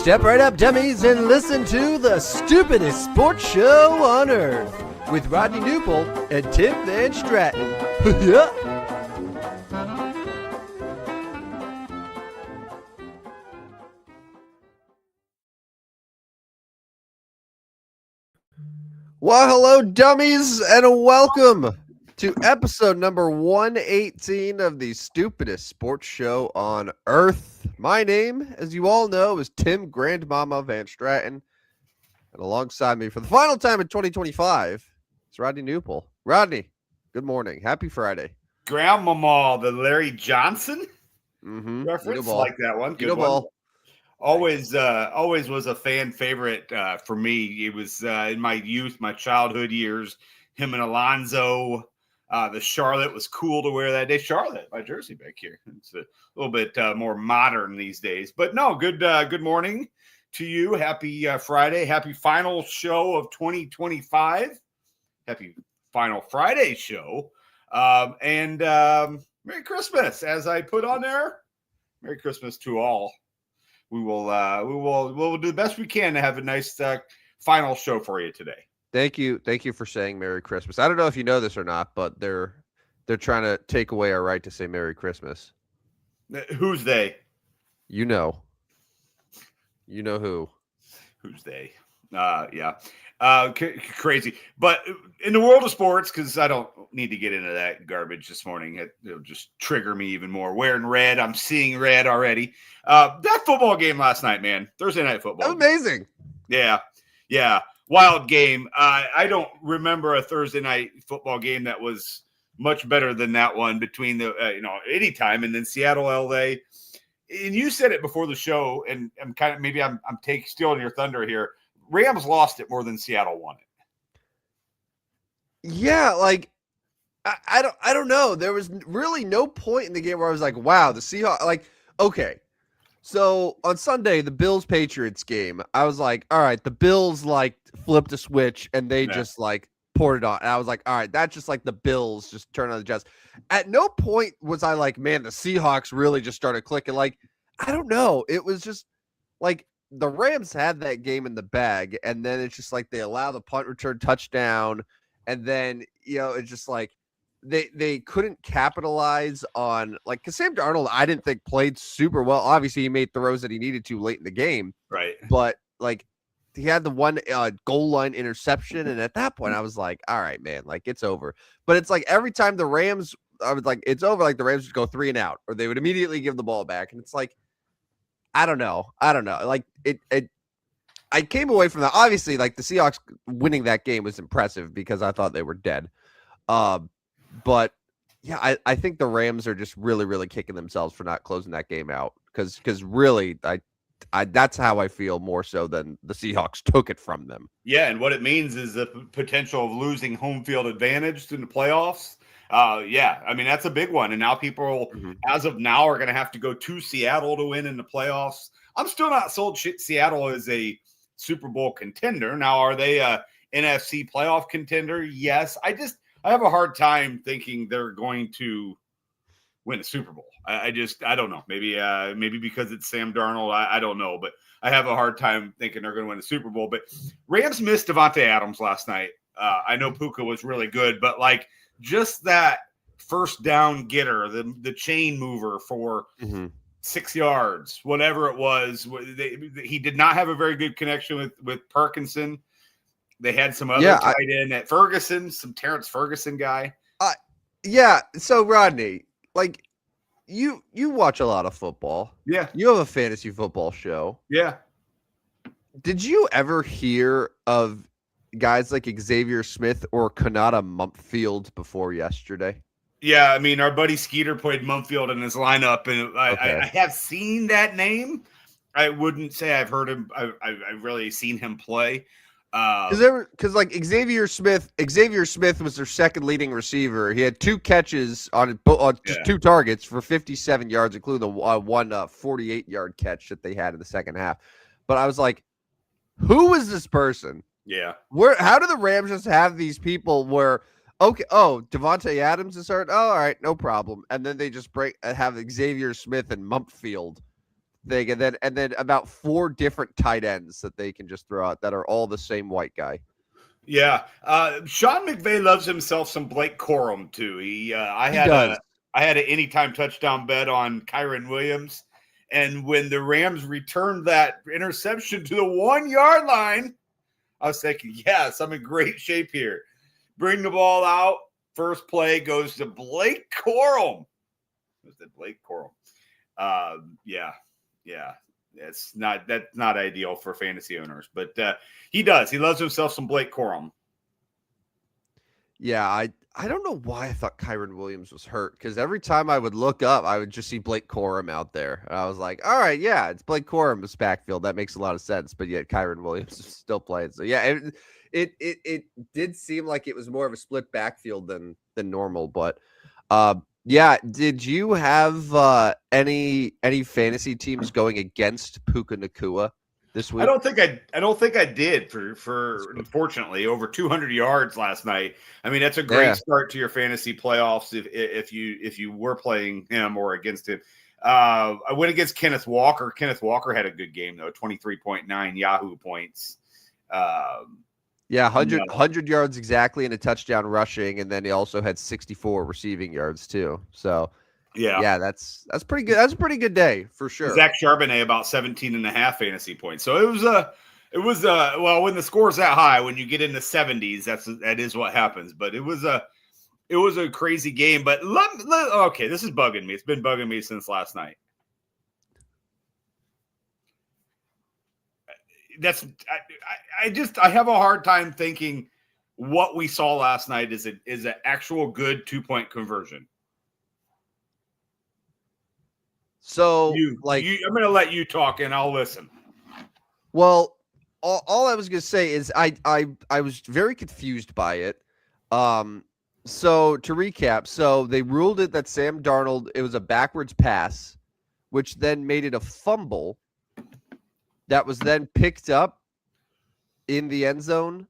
Step right up, dummies, and listen to the stupidest sports show on earth with Rodney Newpol and Tim Van Stratton. Yeah. Well, hello, dummies, and welcome to episode number 118 of the stupidest sports show on earth. My name, as you all know, is Tim Grandmama Van Stratton, and alongside me for the final time in 2025 is Rodney Newpol. Rodney, good morning. Happy Friday. Grandmama, the Larry Johnson reference, like that one. Good one. Always was a fan favorite for me. It was in my youth, my childhood years. Him and Alonzo. The Charlotte was cool to wear that day. Charlotte, my jersey back here. It's a little bit more modern these days. But no, good morning to you. Happy Friday. Happy final show of 2025. Happy final Friday show. And Merry Christmas, as I put on there. Merry Christmas to all. We'll do the best we can to have a nice final show for you today. Thank you for saying Merry Christmas. I don't know if you know this or not, but they're trying to take away our right to say Merry Christmas. Who's they? You know who. Who's they? Yeah. Crazy. But in the world of sports, because I don't need to get into that garbage this morning, it'll just trigger me even more. Wearing red, I'm seeing red already. That football game last night, man. Thursday night football. Amazing. Yeah. Wild game. I don't remember a Thursday night football game that was much better than that one between the anytime, and then Seattle, LA. And you said it before the show, and I'm kind of maybe I'm stealing your thunder here. Rams lost it more than Seattle won it. Yeah, like I don't know. There was really no point in the game where I was like, wow, the Seahawks, like, okay. So on Sunday, the Bills-Patriots game, I was like, all right, the Bills like flipped a switch and they just like poured it on. And I was like, all right, that's just like the Bills just turn on the jets. At no point was I like, man, the Seahawks really just started clicking. Like, I don't know. It was just like the Rams had that game in the bag, and then it's just like they allow the punt return touchdown, and then it's just like they couldn't capitalize on, like, because Sam Darnold, I didn't think played super well. Obviously, he made throws that he needed to late in the game, right? But like he had the one goal line interception, and at that point, I was like, all right, man, like it's over. But it's like every time the Rams, I was like, it's over. Like the Rams would go 3 and out, or they would immediately give the ball back, and it's like, I don't know. Like I came away from that. Obviously, like the Seahawks winning that game was impressive because I thought they were dead. But yeah, I think the Rams are just really, really kicking themselves for not closing that game out. Because really, I that's how I feel more so than the Seahawks took it from them. Yeah, and what it means is the potential of losing home field advantage in the playoffs. Yeah, I mean, that's a big one. And now people, as of now, are going to have to go to Seattle to win in the playoffs. I'm still not sold Seattle is a Super Bowl contender. Now, are they a NFC playoff contender? Yes. I have a hard time thinking they're going to win a Super Bowl. I don't know. Maybe because it's Sam Darnold. I don't know. But I have a hard time thinking they're going to win a Super Bowl. But Rams missed Devontae Adams last night. I know Puka was really good, but like, just that first down getter, the chain mover for 6 yards, whatever it was. He did not have a very good connection with Parkinson. They had some other tight end at Ferguson, some Terrence Ferguson guy. Yeah. So Rodney, like you watch a lot of football. Yeah. You have a fantasy football show. Yeah. Did you ever hear of guys like Xavier Smith or Kanata Mumpfield before yesterday? Yeah, I mean, our buddy Skeeter played Mumpfield in his lineup, and I have seen that name. I wouldn't say I've heard him. I've really seen him play. Because like Xavier Smith was their second leading receiver. He had 2 catches on just 2 targets for 57 yards, including the one 48-yard catch that they had in the second half. But I was like, who is this person? Yeah. How do the Rams just have these people where, okay, Devontae Adams is hurt? Oh, all right, no problem. And then they just have Xavier Smith and Mumpfield thing, and then about 4 different tight ends that they can just throw out that are all the same white guy. Yeah, Sean McVay loves himself some Blake Corum too. I had an anytime touchdown bet on Kyron Williams, and when the Rams returned that interception to the 1 yard line, I was thinking, yes, I'm in great shape here. Bring the ball out. First play goes to Blake Corum. Was it Blake Corum? Yeah. That's not ideal for fantasy owners, but he does. He loves himself some Blake Corum. Yeah, I don't know why I thought Kyron Williams was hurt, because every time I would look up, I would just see Blake Corum out there. And I was like, all right, yeah, it's Blake Corum's backfield. That makes a lot of sense. But yet Kyron Williams is still playing. So yeah, it did seem like it was more of a split backfield than normal. But yeah, did you have any fantasy teams going against Puka Nacua this week? I don't think I did for unfortunately over 200 yards last night. I mean, that's a great start to your fantasy playoffs if you were playing him or against him. I went against Kenneth Walker. Kenneth Walker had a good game though, 23.9 Yahoo points. Yeah, 100 yards exactly and a touchdown rushing, and then he also had 64 receiving yards too. So yeah, that's pretty good. That's a pretty good day for sure. Zach Charbonnet about 17.5 fantasy points. So it was well, when the score's that high, when you get in the 70s, that is what happens. But it was a crazy game. But okay, this is bugging me. It's been bugging me since last night. I have a hard time thinking what we saw last night is an actual good 2-point conversion. So I'm going to let you talk and I'll listen. Well, all I was going to say is I was very confused by it. So to recap, so they ruled it that Sam Darnold, it was a backwards pass, which then made it a fumble that was then picked up in the end zone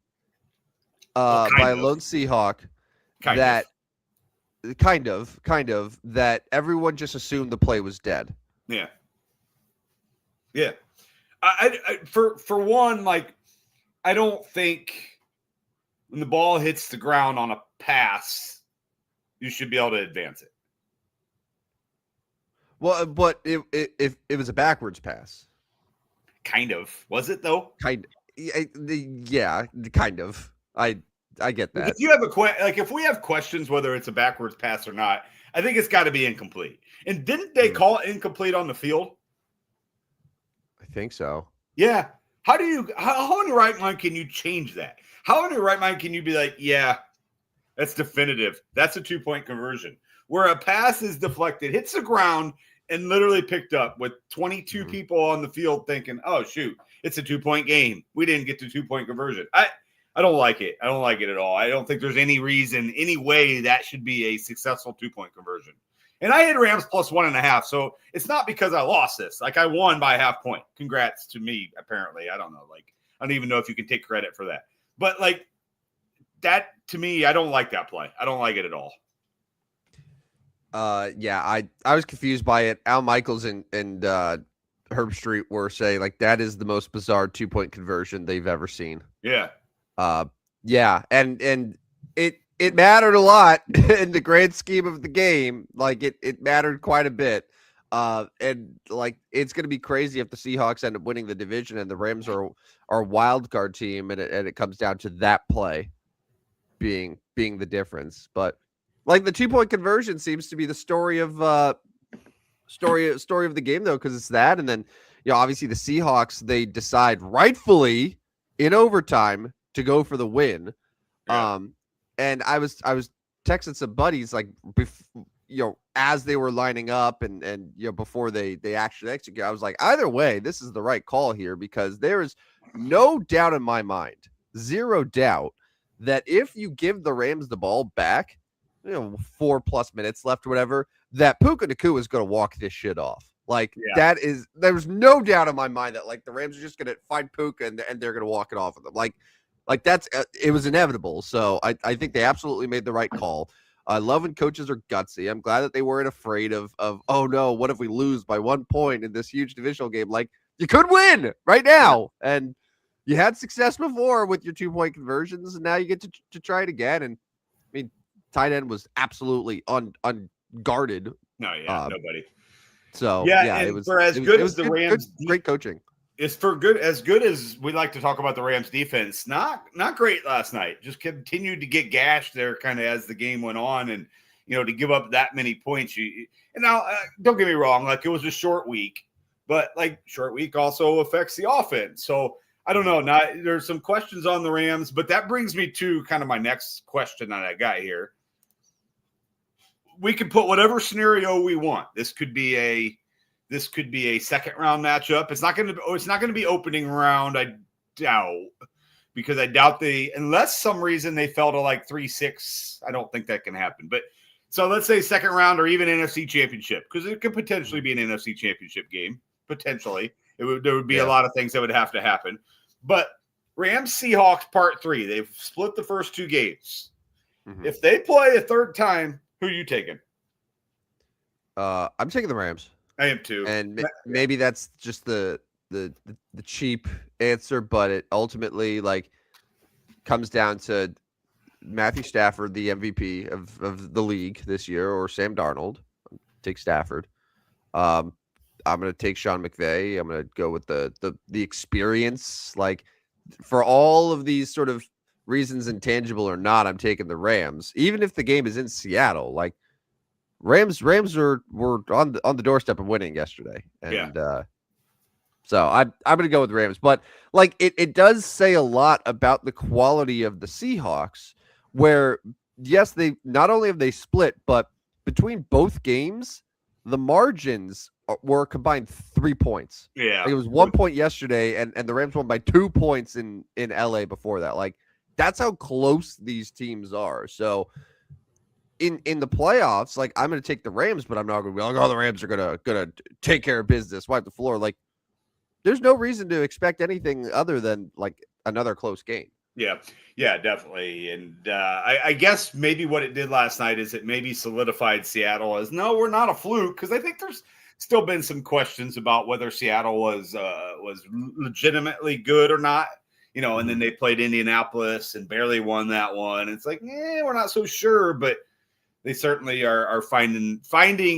by a lone Seahawk. That everyone just assumed the play was dead. Yeah. I for one, like, I don't think when the ball hits the ground on a pass, you should be able to advance it. Well, but if it was a backwards pass. Kind of. Was it though? Yeah, kind of. I get that. If you have if we have questions whether it's a backwards pass or not, I think it's got to be incomplete. And didn't they call it incomplete on the field? I think so. Yeah. How in your right mind can you change that? How in your right mind can you be like, yeah, that's definitive. That's a 2-point conversion. Where a pass is deflected, hits the ground, and literally picked up with 22 people on the field thinking, oh, shoot, it's a 2-point game. We didn't get to 2-point conversion. I don't like it. I don't like it at all. I don't think there's any reason, any way that should be a successful 2-point conversion. And I had Rams plus 1.5. So it's not because I lost this. Like, I won by a half point. Congrats to me, apparently. I don't know. Like, I don't even know if you can take credit for that. But, like, that, to me, I don't like that play. I don't like it at all. Yeah, I was confused by it. Al Michaels and Herb Street were saying, like, that is the most bizarre 2-point conversion they've ever seen. Yeah. Yeah, and it mattered a lot in the grand scheme of the game. Like, it mattered quite a bit. And like, it's going to be crazy if the Seahawks end up winning the division and the Rams are a wild card team, and it comes down to that play being the difference. But like, the 2-point conversion seems to be the story of the game, though, because it's that, and then obviously the Seahawks, they decide rightfully in overtime to go for the win. Yeah. And I was texting some buddies, like, as they were lining up and before they actually execute, I was like, either way, this is the right call here, because there is no doubt in my mind, zero doubt, that if you give the Rams the ball back, 4+ minutes left or whatever, that Puka Nacua is going to walk this shit off. Like, there's no doubt in my mind that, like, the Rams are just going to find Puka and they're going to walk it off of them. Like that's it was inevitable. So I think they absolutely made the right call. I love when coaches are gutsy. I'm glad that they weren't afraid of oh no, what if we lose by 1 point in this huge divisional game? Like, you could win right now. And you had success before with your 2-point conversions, and now you get to try it again. And I mean, tight end was absolutely unguarded. No, yeah, nobody. So yeah, it and was for as it was, good it as was the good, Rams, great coaching. It's for good as we like to talk about the Rams defense. Not great last night. Just continued to get gashed there, kind of as the game went on, and to give up that many points. And now, don't get me wrong, like it was a short week, but like short week also affects the offense. So I don't know. Now there's some questions on the Rams, but that brings me to kind of my next question that I got here. We can put whatever scenario we want. This could be a second round matchup. It's not going to be opening round, I doubt, because I doubt unless some reason they fell to like 3-6. I don't think that can happen. But so let's say second round or even NFC championship, because it could potentially be an NFC championship game. Potentially, there would be a lot of things that would have to happen. But Rams Seahawks part 3. They've split the first 2 games. Mm-hmm. If they play a third time, who are you taking? I'm taking the Rams. I am too. And maybe that's just the cheap answer, but it ultimately like comes down to Matthew Stafford, the MVP of the league this year, or Sam Darnold. Take Stafford. I'm going to take Sean McVay. I'm going to go with the experience. Like, for all of these sort of reasons, intangible or not, I'm taking the Rams. Even if the game is in Seattle, like Rams were on the doorstep of winning yesterday. And so I'm going to go with the Rams. But like it does say a lot about the quality of the Seahawks, where yes, they not only have they split, but between both games, the margins were combined 3 points. Yeah. Like, it was 1 point yesterday, and the Rams won by 2 points in LA before that. Like, that's how close these teams are. So in the playoffs, like, I'm going to take the Rams, but I'm not going to be like, oh, the Rams are going to take care of business, wipe the floor. Like, there's no reason to expect anything other than like another close game. Yeah, definitely. And I guess maybe what it did last night is it maybe solidified Seattle as, no, we're not a fluke, because I think there's still been some questions about whether Seattle was legitimately good or not. And then they played Indianapolis and barely won that one. It's like, we're not so sure, but they certainly are finding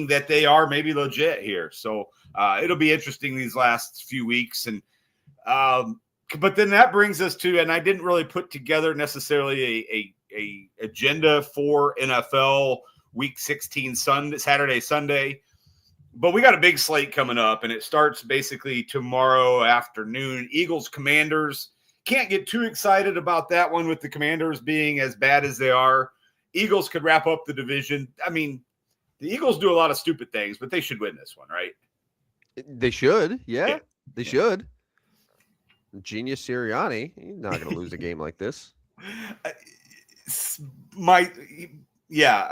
that they are maybe legit here. So it'll be interesting these last few weeks. And but then that brings us to, and I didn't really put together necessarily a agenda for NFL Week 16 Saturday, Sunday. But we got a big slate coming up, and it starts basically tomorrow afternoon. Eagles Commanders. Can't get too excited about that one with the Commanders being as bad as they are. Eagles could wrap up the division. I mean, the Eagles do a lot of stupid things, but they should win this one, right? They should. Yeah. They should. Genius Sirianni. He's not going to lose a game like this. I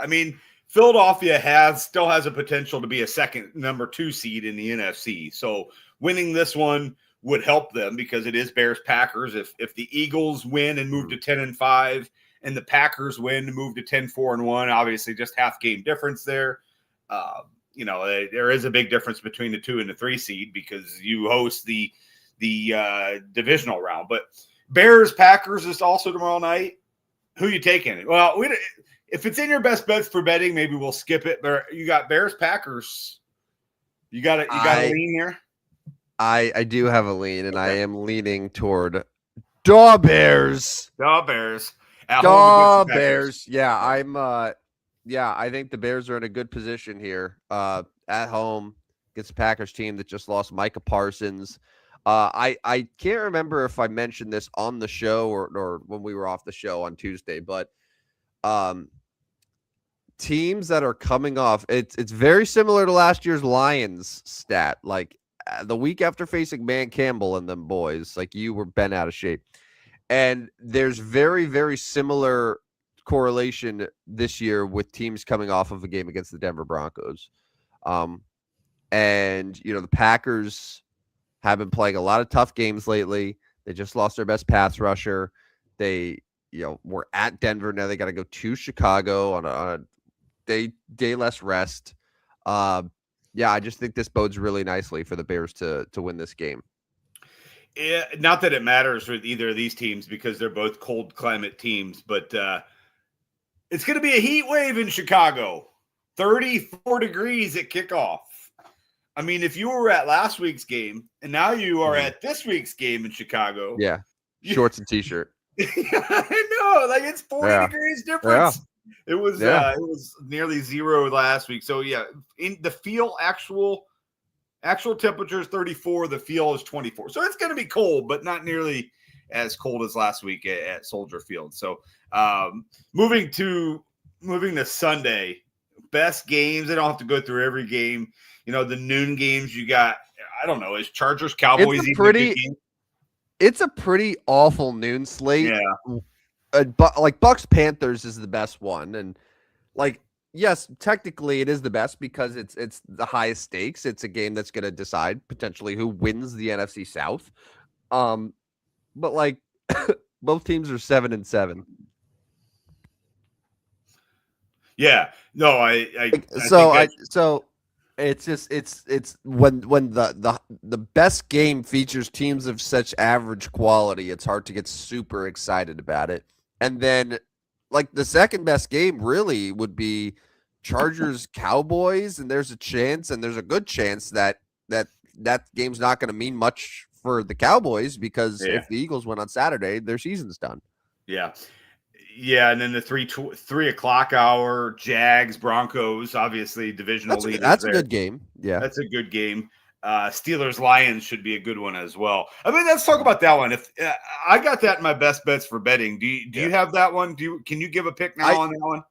mean, Philadelphia still has a potential to be a number 2 seed in the NFC. So winning this one would help them, because it is Bears-Packers. If the Eagles win and move to 10-5 and the Packers win and move to 10-4-1, obviously just half game difference there. There is a big difference between the 2 and the 3 seed, because you host the divisional round. But Bears-Packers is also tomorrow night. Who you taking? Well, if it's in your best bets for betting, maybe we'll skip it. But you got Bears-Packers. You got a lean here? I do have a lean, and I am leaning toward Da Bears. Da Bears. Da Bears. Yeah, I think the Bears are in a good position here. At home against the Packers team that just lost Micah Parsons. I can't remember if I mentioned this on the show or when we were off the show on Tuesday, but teams that are coming off, it's very similar to last year's Lions stat. Like, the week after facing Man Campbell and them boys, like, you were bent out of shape. And there's very, very similar correlation this year with teams coming off of a game against the Denver Broncos. And, the Packers have been playing a lot of tough games lately. They just lost their best pass rusher. They, were at Denver. Now they got to go to Chicago on a day less rest. Yeah, I just think this bodes really nicely for the Bears to win this game. Yeah, not that it matters with either of these teams because they're both cold climate teams, but it's going to be a heat wave in Chicago. 34 degrees at kickoff. I mean, if you were at last week's game and now you are at this week's game in Chicago. Yeah. Shorts and t-shirt. I know, like it's 40 degrees difference. It was nearly zero last week. So yeah, in the feel actual temperature is 34, the feel is 24. So it's going to be cold, but not nearly as cold as last week at Soldier Field. So moving to Sunday, best games. I don't have to go through every game. You know, the noon games you got, I don't know, is Chargers Cowboys it's even a good game? It's a pretty awful noon slate. Yeah. But like Bucks Panthers is the best one, and like yes, technically it is the best because it's the highest stakes. It's a game that's going to decide potentially who wins the NFC South. But like both teams are 7-7. Yeah, no, so it's just it's when the best game features teams of such average quality, it's hard to get super excited about it. And then like the second best game really would be Chargers Cowboys, and there's a good chance that game's not going to mean much for the Cowboys because if the Eagles win on Saturday, their season's done. Yeah, and then the 3 o'clock hour, Jags, Broncos, obviously divisional leaders. That's a good game. Yeah, that's a good game. Steelers Lions should be a good one as well. I mean, let's talk about that one. If I got that in my best bets for betting, do you have that one? Can you give a pick now on that one?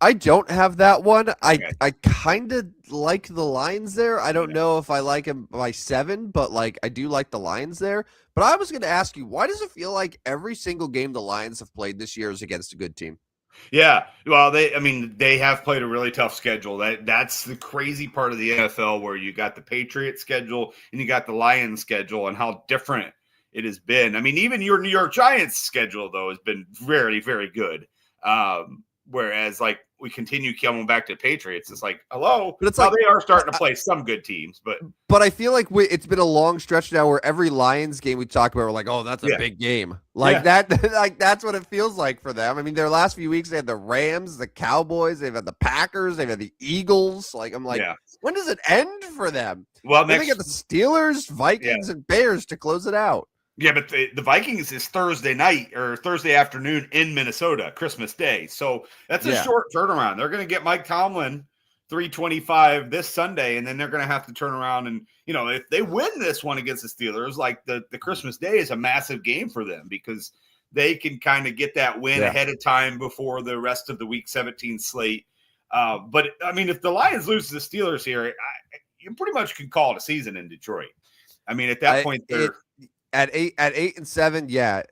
I don't have that one. I kind of like the Lions there. I don't know if I like them by 7, but like I do like the Lions there. But I was going to ask you, why does it feel like every single game the Lions have played this year is against a good team? Yeah, well, they have played a really tough schedule. That's the crazy part of the NFL, where you got the Patriots schedule and you got the Lions schedule, and how different it has been. I mean, even your New York Giants schedule though has been very, very good. Whereas like we continue coming back to Patriots, it's like, hello, but it's like they are starting to play some good teams, but I feel like it's been a long stretch now where every Lions game we talk about, we're like, oh, that's a big game, like that, like that's what it feels like for them. I mean, their last few weeks they had the Rams, the Cowboys, they've had the Packers, they've had the Eagles. Like I'm like, when does it end for them? Well, then they get the Steelers, Vikings, and Bears to close it out. Yeah, but the Vikings is Thursday night or Thursday afternoon in Minnesota, Christmas Day. So that's a short turnaround. They're going to get Mike Tomlin 325 this Sunday, and then they're going to have to turn around and, you know, if they win this one against the Steelers, like the Christmas Day is a massive game for them because they can kind of get that win ahead of time before the rest of the Week 17 slate. But, I mean, if the Lions lose to the Steelers here, you pretty much can call it a season in Detroit. I mean, at that point, they're – At 8-7, yeah,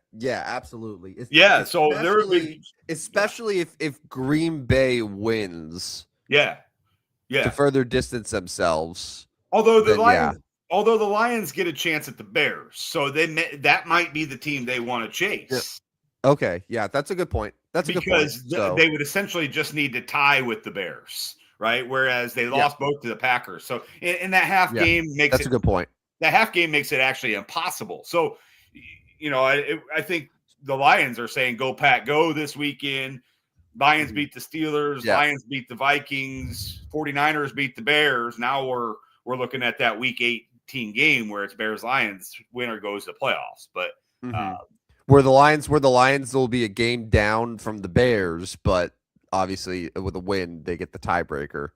absolutely. So there would be, especially if Green Bay wins, to further distance themselves. Although the Lions get a chance at the Bears, so that might be the team they want to chase. Okay, that's a good point. That's because a good point. They would essentially just need to tie with the Bears, right? Whereas they lost both to the Packers, so in that half game makes a good point. That half game makes it actually impossible. So, you know, I think the Lions are saying, go Pack, go this weekend. Lions beat the Steelers. Lions beat the Vikings. 49ers beat the Bears. Now we're looking at that Week 18 game where it's Bears-Lions. Winner goes to playoffs. But where the Lions will be a game down from the Bears, but obviously with a win, they get the tiebreaker.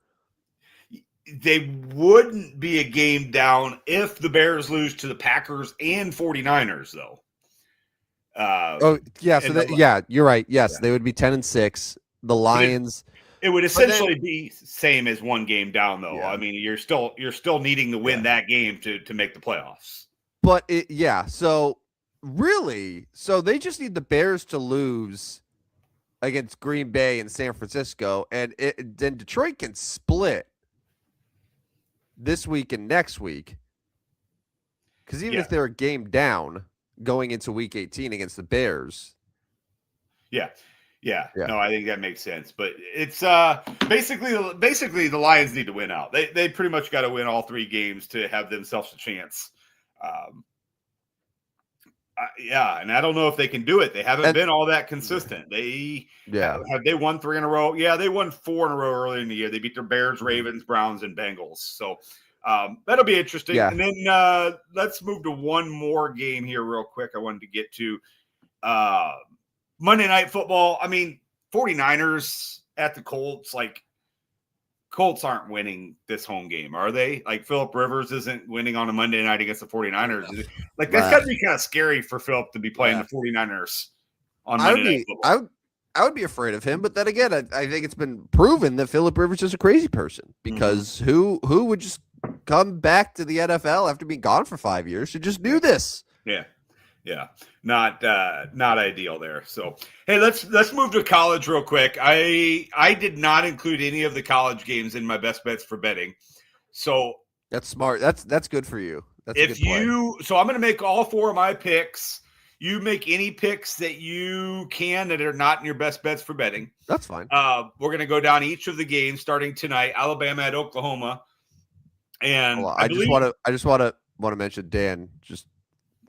They wouldn't be a game down if the Bears lose to the Packers and 49ers, though. You're right. Yes, they would be 10-6. The Lions. It would essentially be same as one game down, though. I mean, you're still needing to win that game to make the playoffs. But so they just need the Bears to lose against Green Bay and San Francisco, and then Detroit can split this week and next week, because even if they're a game down going into Week 18 against the Bears, Yeah, Yeah. no, I think that makes sense. But it's basically the Lions need to win out. They pretty much got to win all 3 games to have themselves a chance. Yeah, and I don't know if they can do it. They haven't been all that consistent. Have they won 3 in a row? Yeah, they won 4 in a row earlier in the year. They beat their Bears, Ravens, Browns, and Bengals. So that'll be interesting. Yeah. And then let's move to one more game here real quick. I wanted to get to Monday Night Football. I mean, 49ers at the Colts. Like, Colts aren't winning this home game, are they? Like, Phillip Rivers isn't winning on a Monday night against the 49ers. Like, that's got to be kind of scary for Phillip to be playing the 49ers on Monday Night Football. I would be afraid of him, but then again, I think it's been proven that Phillip Rivers is a crazy person, because who would just come back to the NFL after being gone for 5 years to just do this? Yeah, not ideal there. So, hey, let's move to college real quick. I did not include any of the college games in my best bets for betting. So that's smart. That's good for you. That's so I'm going to make all 4 of my picks. You make any picks that you can that are not in your best bets for betting. That's fine. We're going to go down each of the games starting tonight. Alabama at Oklahoma, and I just want to mention, Dan, just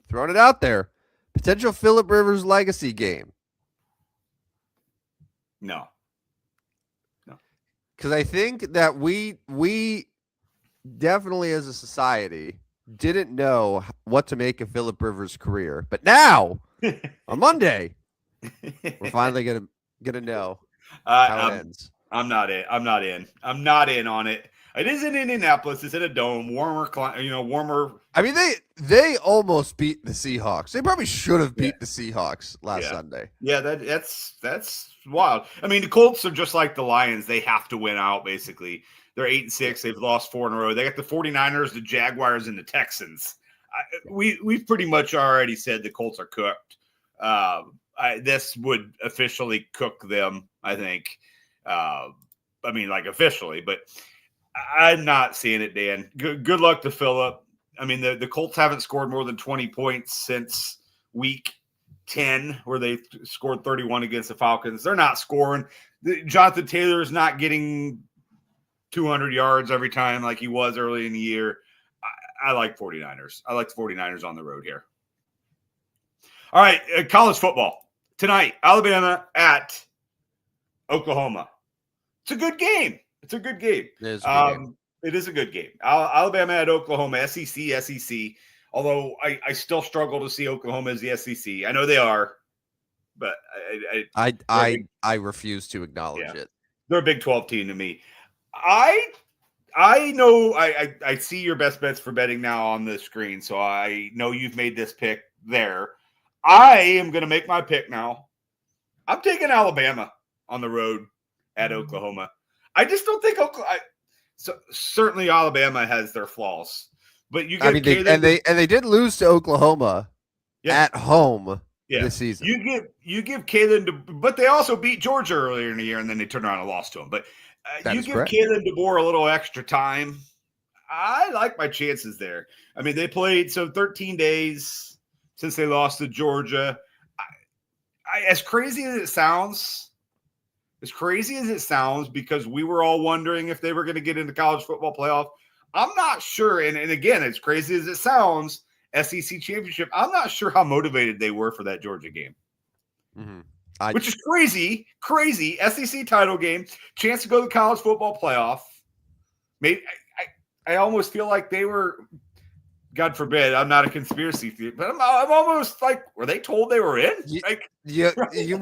throwing it out there, potential Phillip Rivers legacy game. No, because I think that we definitely as a society didn't know what to make of Phillip Rivers' career, but now on Monday we're finally gonna know how it ends. I'm not in on it. It is in Indianapolis. It's in a dome, warmer. I mean, they almost beat the Seahawks. They probably should have beat the Seahawks last Sunday. Yeah, that's wild. I mean, the Colts are just like the Lions. They have to win out, basically. They're 8-6. They've lost 4 in a row. They got the 49ers, the Jaguars, and the Texans. We've pretty much already said the Colts are cooked. This would officially cook them, I think. I mean, like, officially, but I'm not seeing it, Dan. Good luck to Phillip. I mean, the Colts haven't scored more than 20 points since week 10, where they scored 31 against the Falcons. They're not scoring. Jonathan Taylor is not getting 200 yards every time like he was early in the year. I like 49ers. I like the 49ers on the road here. All right, college football. Tonight, Alabama at Oklahoma. It's a good game. It is a good game. It is a good game. Alabama at Oklahoma, SEC. Although I still struggle to see Oklahoma as the SEC. I know they are, but I refuse to acknowledge it. They're a Big 12 team to me. I know I see your best bets for betting now on the screen, so I know you've made this pick there. I am going to make my pick now. I'm taking Alabama on the road at Oklahoma. I just don't think certainly Alabama has their flaws, but you get they did lose to Oklahoma at home this season. You give Kalen, but they also beat Georgia earlier in the year, and then they turned around and lost to them. But you give Kalen DeBoer a little extra time. I like my chances there. I mean, they played 13 days since they lost to Georgia. As crazy as it sounds, because we were all wondering if they were going to get into college football playoff, I'm not sure. And again, as crazy as it sounds, SEC championship, I'm not sure how motivated they were for that Georgia game. Which is crazy. SEC title game, chance to go to the college football playoff. Maybe I almost feel like they were, God forbid, I'm not a conspiracy theorist, but I'm almost like, were they told they were in? They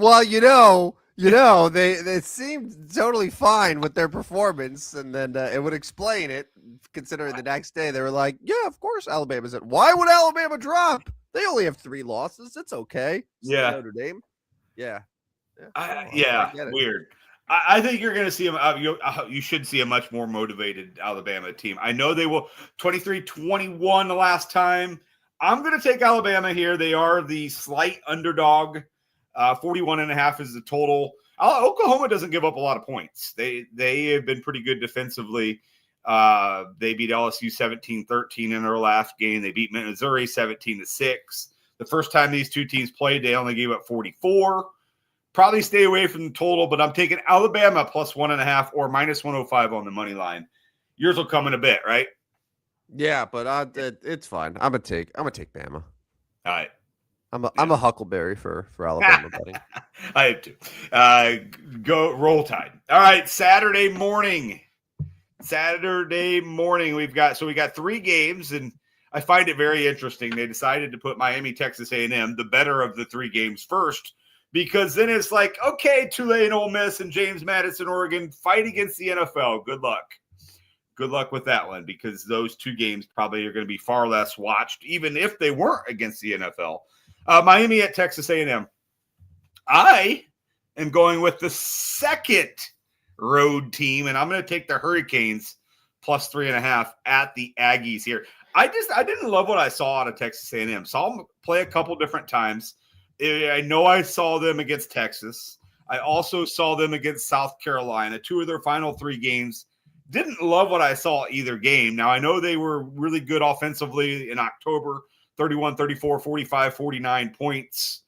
seemed totally fine with their performance, and then it would explain it, considering the next day they were like, yeah, of course Alabama's in. Why would Alabama drop? They only have 3 losses. It's okay. Notre Dame. Yeah. Weird. I think you're going to see them. You should see a much more motivated Alabama team. I know they will. 23-21 the last time. I'm going to take Alabama here. They are the slight underdog. 41.5 is the total. Oklahoma doesn't give up a lot of points. They have been pretty good defensively. They beat LSU 17-13 in their last game. They beat Missouri 17-6. The first time these two teams played, they only gave up 44. Probably stay away from the total, but I'm taking Alabama plus 1.5 or minus 105 on the money line. Yours will come in a bit, right? Yeah, but it's fine. I'm gonna take Bama. All right. I'm a Huckleberry for Alabama betting. I have to. Go Roll Tide. All right, Saturday morning. We got 3 games, and I find it very interesting. They decided to put Miami, Texas A&M, the better of the 3 games first, because then it's like, okay, Tulane, Ole Miss, and James Madison, Oregon fight against the NFL. Good luck. Good luck with that one, because those 2 games probably are going to be far less watched, even if they weren't against the NFL. Miami at Texas A&M. I am going with the second road team, and I'm going to take the Hurricanes plus 3.5 at the Aggies here. I didn't love what I saw out of Texas A&M. Saw them play a couple different times. I know I saw them against Texas. I also saw them against South Carolina. 2 of their final 3 games. Didn't love what I saw either game. Now, I know they were really good offensively in October, 31, 34, 45, 49 points.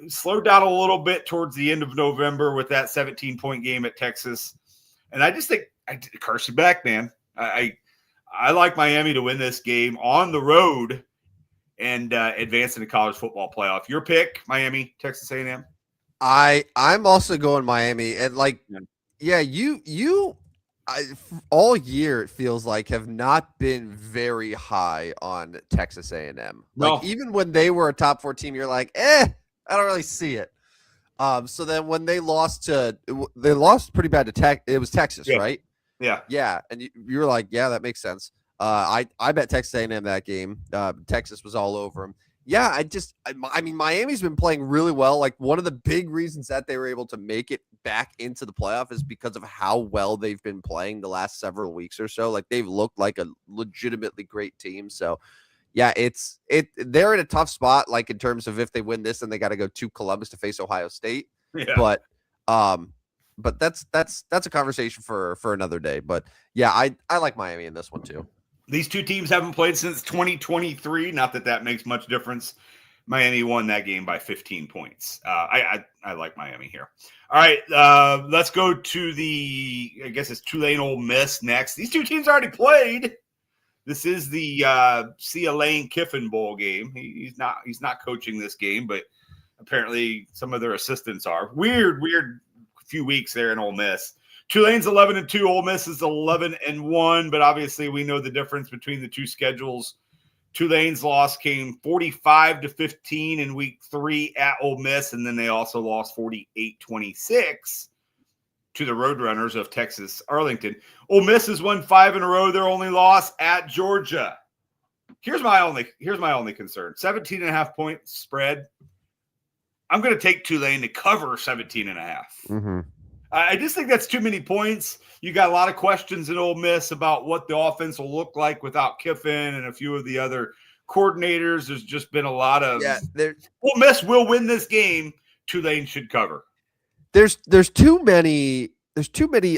Slowed down a little bit towards the end of November with that 17-point game at Texas. And I just think, Carson Beck, man, I like Miami to win this game on the road and advance in the college football playoff. Your pick, Miami, Texas A&M? I'm also going Miami, and you all year it feels like have not been very high on Texas A&M. No. Like even when they were a top 4 team, you're like, I don't really see it. So then when they lost pretty bad to Tech, it was Texas, right? Yeah, and you were like, yeah, that makes sense. I bet Texas A&M that game. Texas was all over them. Yeah, I mean, Miami's been playing really well. Like one of the big reasons that they were able to make it back into the playoff is because of how well they've been playing the last several weeks or so. Like they've looked like a legitimately great team. So yeah, they're in a tough spot, like in terms of if they win this, then they got to go to Columbus to face Ohio State. Yeah. But that's a conversation for another day. But yeah, I like Miami in this one too. These 2 teams haven't played since 2023. Not that makes much difference. Miami won that game by 15 points. I like Miami here. All right, let's go to I guess it's Tulane Ole Miss next. These 2 teams already played. This is the Lane Kiffin Bowl game. He's not coaching this game, but apparently some of their assistants are. Weird few weeks there in Ole Miss. Tulane's 11-2, Ole Miss is 11-1, but obviously we know the difference between the 2 schedules. Tulane's loss came 45-15 in week 3 at Ole Miss, and then they also lost 48-26 to the Roadrunners of Texas Arlington. Ole Miss has won 5 in a row. Their only loss at Georgia. Here's my only concern. 17.5 point spread. I'm going to take Tulane to cover 17.5. Mm-hmm. I just think that's too many points. You got a lot of questions in Ole Miss about what the offense will look like without Kiffin and a few of the other coordinators. There's just been a lot of Ole Miss will win this game. Tulane should cover. There's too many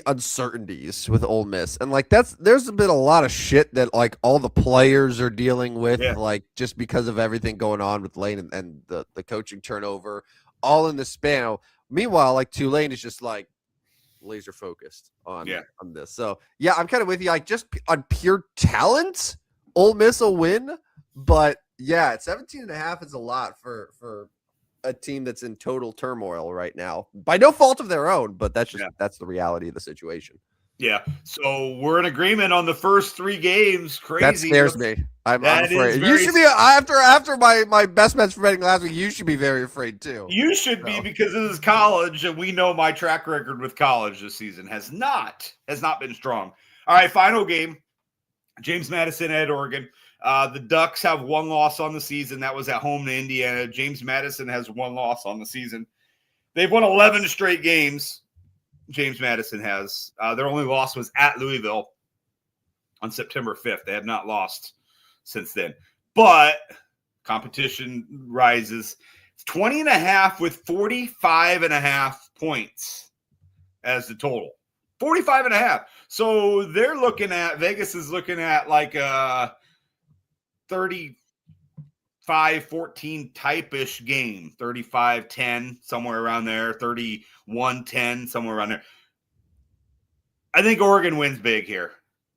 uncertainties with Ole Miss, and like there's been a lot of shit that like all the players are dealing with, like just because of everything going on with Lane and the coaching turnover, all in the span. Meanwhile, like Tulane is just like laser focused on this. So yeah, I'm kind of with you. Like just on pure talent, Ole Miss will win, but yeah, 17.5 is a lot for a team that's in total turmoil right now by no fault of their own, but that's the reality of the situation. Yeah. So we're in agreement on the first 3 games. Crazy. That scares me. I'm afraid. You should be after my best bets for betting last week. You should be very afraid too. You should be, because this is college, and we know my track record with college this season has not been strong. All right, final game. James Madison at Oregon. The Ducks have 1 loss on the season. That was at home to Indiana. James Madison has 1 loss on the season. They've won 11 straight games. James Madison has. Their only loss was at Louisville on September 5th. They have not lost since then. But competition rises. 20.5 with 45.5 points as the total. 45.5. So Vegas is looking at like 30 35-14 type-ish game, 35-10, somewhere around there, 31-10, somewhere around there. I think Oregon wins big here.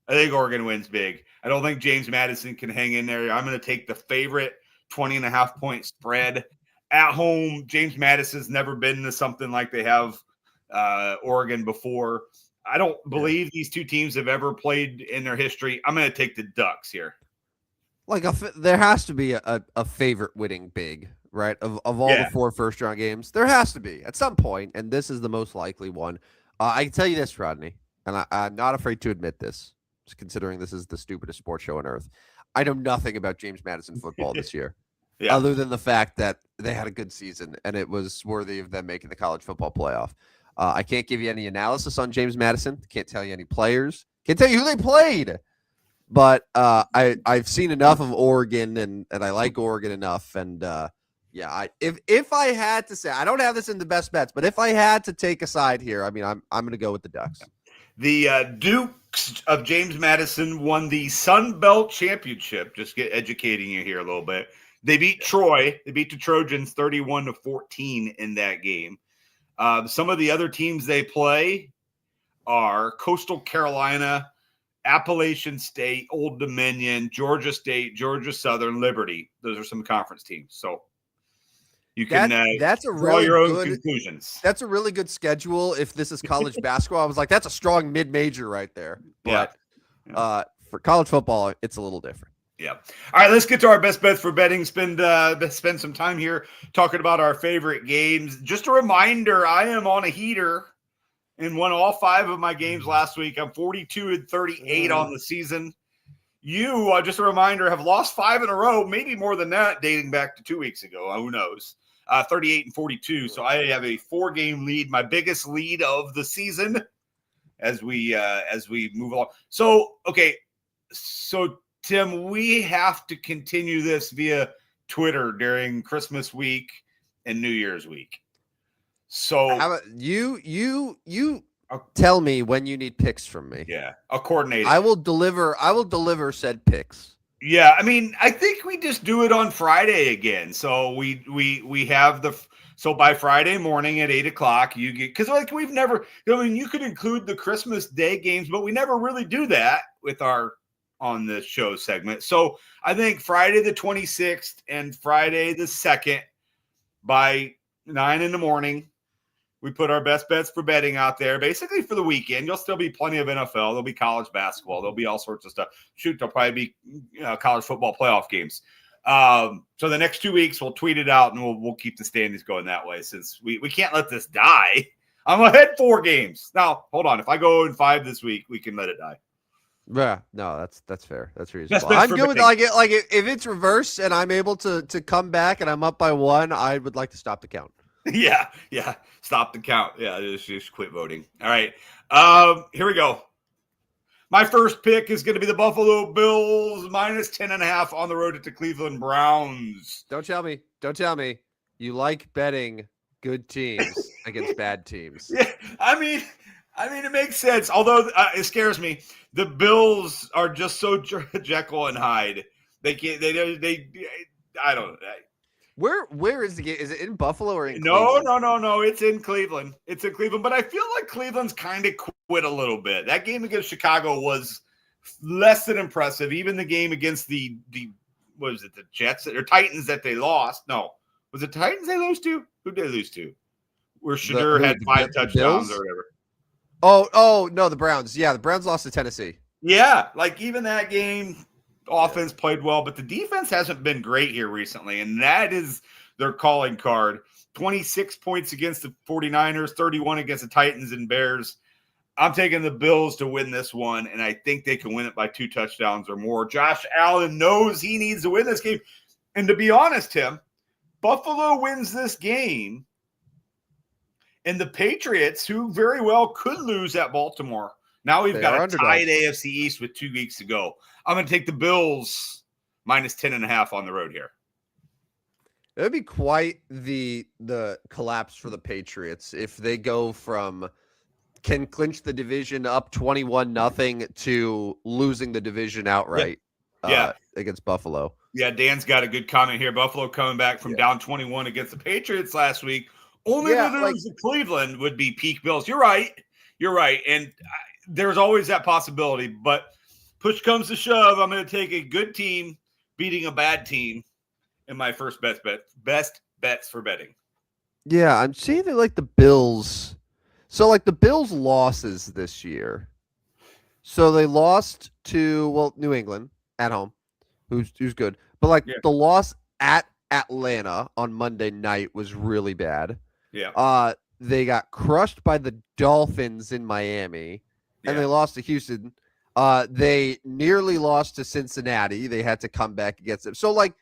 I don't think James Madison can hang in there. I'm going to take the favorite 20.5-point spread at home. James Madison's never been to something like they have Oregon before. I don't believe these two teams have ever played in their history. I'm going to take the Ducks here. Like there has to be a favorite winning big, right? Of all the 4 first-round games, there has to be at some point, and this is the most likely one. I can tell you this, Rodney, and I'm not afraid to admit this, just considering this is the stupidest sports show on earth. I know nothing about James Madison football this year, other than the fact that they had a good season and it was worthy of them making the college football playoff. I can't give you any analysis on James Madison. Can't tell you any players. Can't tell you who they played. But I've seen enough of Oregon, and I like Oregon enough. And if I had to say, I don't have this in the best bets, but if I had to take a side here, I mean, I'm going to go with the Ducks. The Dukes of James Madison won the Sun Belt Championship. Just educating you here a little bit. They beat Troy. They beat the Trojans 31-14 in that game. Some of the other teams they play are Coastal Carolina, Appalachian State, Old Dominion, Georgia State, Georgia Southern, Liberty. Those are some conference teams. So you can that's a draw really your own good conclusions. That's a really good schedule. If this is college basketball, I was like, that's a strong mid-major right there. But for college football, it's a little different. Yeah. All right, let's get to our best bets for betting. Spend some time here talking about our favorite games. Just a reminder, I am on a heater and won all 5 of my games last week. I'm 42-38 on the season. You, just a reminder, have lost 5 in a row, maybe more than that, dating back to 2 weeks ago. Who knows? 38-42. So I have a 4-game lead, my biggest lead of the season as we move along. So, okay. So, Tim, we have to continue this via Twitter during Christmas week and New Year's week. So how about you tell me when you need picks from me. Yeah, I'll coordinate. I will deliver said picks. Yeah, I mean, I think we just do it on Friday again. So we have so by Friday morning at 8:00, you get, because like we've never. I mean, you could include the Christmas Day games, but we never really do that with our on the show segment. So I think Friday the 26th and Friday the 2nd by 9 a.m. we put our best bets for betting out there basically for the weekend. There'll still be plenty of NFL. There'll be college basketball. There'll be all sorts of stuff. Shoot, there'll probably be college football playoff games. So the next 2 weeks we'll tweet it out and we'll keep the standings going that way since we can't let this die. I'm ahead 4 games. Now, hold on. If I go 0-5 this week, we can let it die. Yeah, no, that's fair. That's reasonable. I'm good with like if it's reverse and I'm able to come back and I'm up by 1, I would like to stop the count. Yeah. Stop the count. Yeah, just quit voting. All right. Here we go. My first pick is going to be the Buffalo Bills minus 10.5 on the road at the Cleveland Browns. Don't tell me you like betting good teams against bad teams. Yeah, I mean, it makes sense. Although it scares me. The Bills are just so Jekyll and Hyde. They can't. They. I don't know. Where is the game? Is it in Buffalo or in Cleveland? No. It's in Cleveland. But I feel like Cleveland's kind of quit a little bit. That game against Chicago was less than impressive. Even the game against the what was it, the Jets or Titans that they lost? No. Was it Titans they lost to? Who did they lose to? Where Shadur had 5 touchdowns or whatever. Oh, no, the Browns. Yeah, the Browns lost to Tennessee. Yeah, like even that game, offense played well, but the defense hasn't been great here recently, and that is their calling card. 26 points against the 49ers, 31 against the Titans and Bears. I'm taking the Bills to win this one, and I think they can win it by 2 touchdowns or more. Josh Allen knows he needs to win this game. And to be honest, Tim, Buffalo wins this game, and the Patriots, who very well could lose at Baltimore. Now we've got a tied AFC East with 2 weeks to go. I'm going to take the Bills minus 10.5 on the road here. It would be quite the collapse for the Patriots if they go from can clinch the division up 21-0 to losing the division outright against Buffalo. Yeah, Dan's got a good comment here. Buffalo coming back from down 21 against the Patriots last week. Only to lose to Cleveland would be peak Bills. You're right. And there's always that possibility. But push comes to shove, I'm going to take a good team beating a bad team in my first best bets for betting. Yeah, I'm seeing that like the Bills. So like the Bills' losses this year. So they lost to New England at home, who's good. But like the loss at Atlanta on Monday night was really bad. Yeah. They got crushed by the Dolphins in Miami, and they lost to Houston. They nearly lost to Cincinnati. They had to come back against them. So like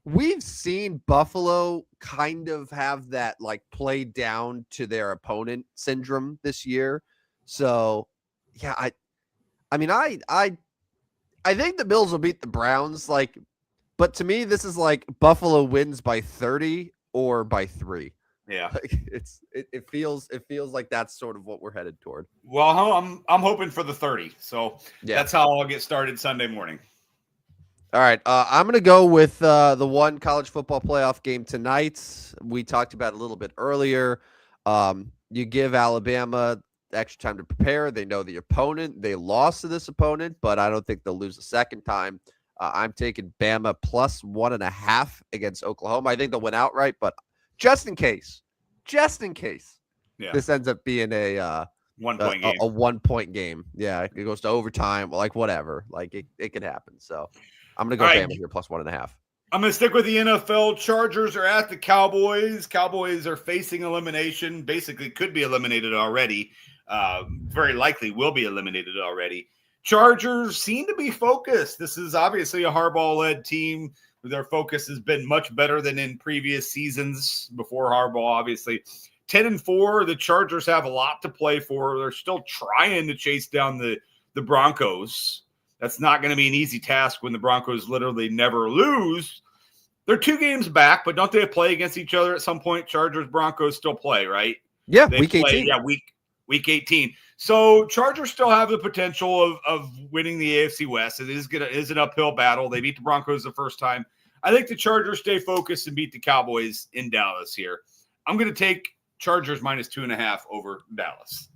we've seen Buffalo kind of have that like play down to their opponent syndrome this year. So yeah, I mean I think the Bills will beat the Browns, like, but to me this is like Buffalo wins by 30 or by 3. Yeah. Like it feels like that's sort of what we're headed toward. Well, I'm hoping for the 30. So that's how I'll get started Sunday morning. All right. I'm going to go with the one college football playoff game tonight. We talked about it a little bit earlier. You give Alabama extra time to prepare. They know the opponent. They lost to this opponent, but I don't think they'll lose a second time. I'm taking Bama plus 1.5 against Oklahoma. I think they'll win outright, but just in case, this ends up being a 1 point game. A 1 point game. Yeah, it goes to overtime, like whatever. Like it could happen. So I'm gonna go Bama here plus 1.5. I'm gonna stick with the NFL. Chargers are at the Cowboys. Cowboys are facing elimination. Basically, could be eliminated already. Very likely will be eliminated already. Chargers seem to be focused. This is obviously a Harbaugh-led team. Their focus has been much better than in previous seasons before Harbaugh, obviously. 10-4, the Chargers have a lot to play for. They're still trying to chase down the Broncos. That's not going to be an easy task when the Broncos literally never lose. They're 2 games back, but don't they play against each other at some point? Chargers, Broncos still play, right? Yeah, they week play, 18. Yeah, week 18. So Chargers still have the potential of winning the AFC West. It is an uphill battle. They beat the Broncos the first time. I think the Chargers stay focused and beat the Cowboys in Dallas here. I'm going to take Chargers minus 2.5 over Dallas.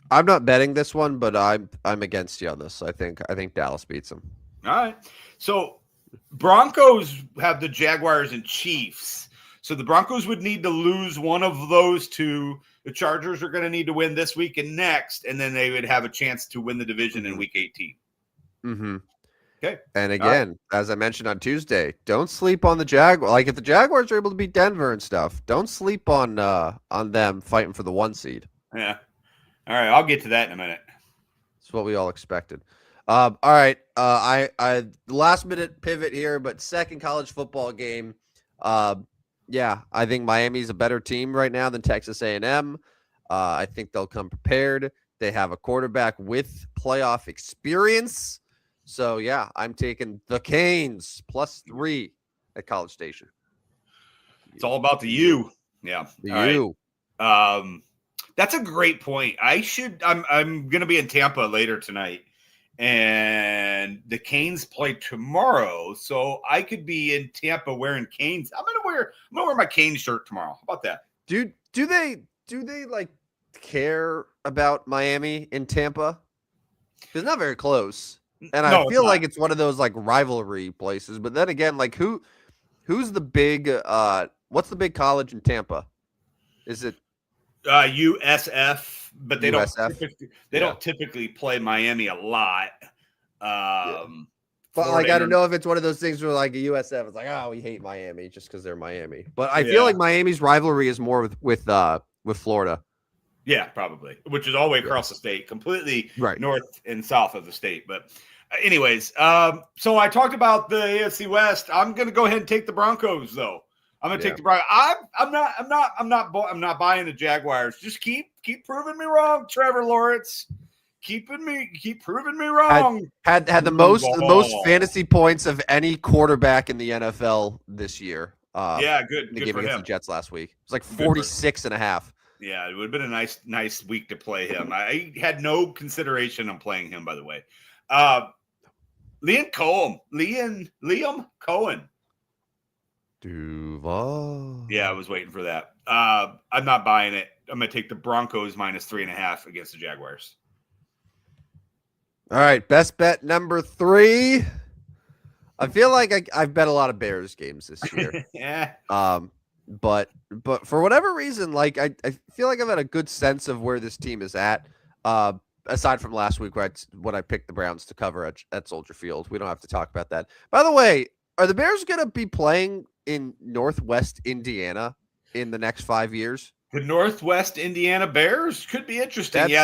I'm not betting this one, but I'm against you on this. I think Dallas beats them. All right. So Broncos have the Jaguars and Chiefs. So the Broncos would need to lose one of those two. The Chargers are going to need to win this week and next, and then they would have a chance to win the division in week 18. Mm-hmm. Okay. And again, as I mentioned on Tuesday, don't sleep on the Jaguars. Like if the Jaguars are able to beat Denver and stuff, don't sleep on them fighting for the 1 seed. Yeah. All right, I'll get to that in a minute. That's what we all expected. All right, I last minute pivot here, but second college football game. Yeah, I think Miami's a better team right now than Texas A&M. I think they'll come prepared. They have a quarterback with playoff experience. So, yeah, I'm taking the Canes plus 3 at College Station. It's all about the U. Yeah. The U. Right. That's a great point. I'm going to be in Tampa later tonight, and the Canes play tomorrow. So I could be in Tampa wearing Canes. I'm going to wear my Canes shirt tomorrow. How about that? Do they like care about Miami in Tampa? It's not very close. And I feel like it's one of those like rivalry places. But then again, like who's the big what's the big college in Tampa? Is it USF? But they USF? don't typically play Miami a lot. But like I don't know if it's one of those things where like a USF is like, oh, we hate Miami just because they're Miami. But I feel like Miami's rivalry is more with Florida. Yeah, probably, which is all the way across the state, completely right north and south of the state. But anyways, so I talked about the AFC West. I'm going to go ahead and take the Broncos, though. I'm going to take the Broncos. I'm not buying the Jaguars. Just keep proving me wrong, Trevor Lawrence. Keep proving me wrong. Had the most fantasy points of any quarterback in the NFL this year. Good. In the game against the Jets last week. It was like 46.5. Yeah, it would have been a nice week to play him. I had no consideration on playing him, by the way. Liam Cohen Duval. Yeah, I was waiting for that. I'm not buying it. I'm going to take the Broncos minus 3.5 against the Jaguars. All right, best bet number 3. I feel like I've bet a lot of Bears games this year. Yeah. But for whatever reason, like I feel like I've had a good sense of where this team is at. Aside from last week when I picked the Browns to cover at Soldier Field. We don't have to talk about that. By the way, are the Bears going to be playing in Northwest Indiana in the next 5 years? The Northwest Indiana Bears could be interesting.